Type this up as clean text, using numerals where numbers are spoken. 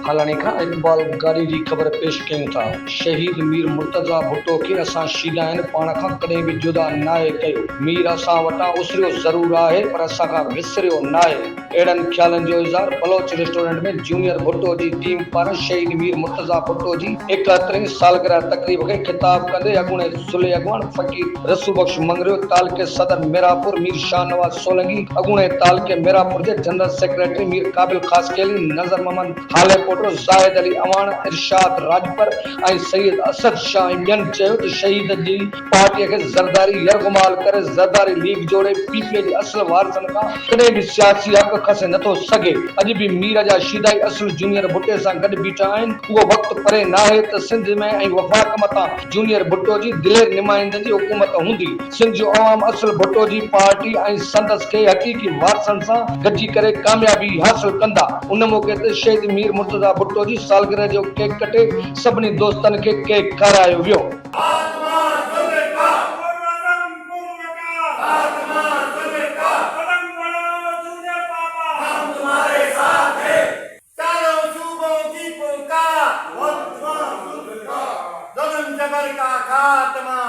हालानी खां इकबाल गाड़ी जी ख़बर पेश कयूं था। शहीद मीर मुर्तज़ा भुट्टो खे असां शीदाइन पाण खां कॾहिं बि जुदा नाहे कयो। मीर असां वटां उसरियो ज़रूर आहे पर असां खां विसरियो नाहे। अहिड़नि ख़्यालनि जो इज़हार बलोच रेस्टोरेंट में जूनियर भुट्टो जी टीम पारां शहीद मीर मुर्तज़ा भुट्टो जी 71वीं सालगिरह तकरीब खे ख़िताब कंदे अॻूणे सुले अॻवान फ़क़ीर रसूल बख्श मंगरियो, तालके सदर मिरापुर मीर शाहनवाज़ सोलंकी, अॻूणे तालके मिरापुर जे जनरल सेक्रेटरी मीर काबिल ख़ासकेली, नज़र मोहम्मद हाले पोटो, ज़ाहिद अली अवान, इरशाद राजपर ऐं सैयद असद शाह ऐं ॿियनि चयो त शहीद जी पार्टीअ खे ज़रदारी यरगुमाल करे ज़रदारी लीग जोड़े पीपीए जे असुल वारसनि खां कॾहिं बि सियासी हक़ खसे नथो सघे। अॼु बि मीर जा शीदाई असुल जूनियर भुट्टे सां गॾु बीठा आहिनि। उहो वक़्तु परे नाहे त सिंध में ऐं वफ़ाक़ मथां जूनियर भुट्टो जी दिलेर नुमाइंदनि जी हुकूमत हूंदी। सिंध जो अवाम असुल भुट्टो जी पार्टी ऐं संदसि खे हक़ीक़ी वारसनि सां गॾिजी करे कामयाबी हासिल कंदा। उन मौक़े ते शहीद मीर मुर्तज़ा भुट्टो जी सालगिरह जो केक कटे सभिनी दोस्तनि खे केक खारायो वियो। का खात्मा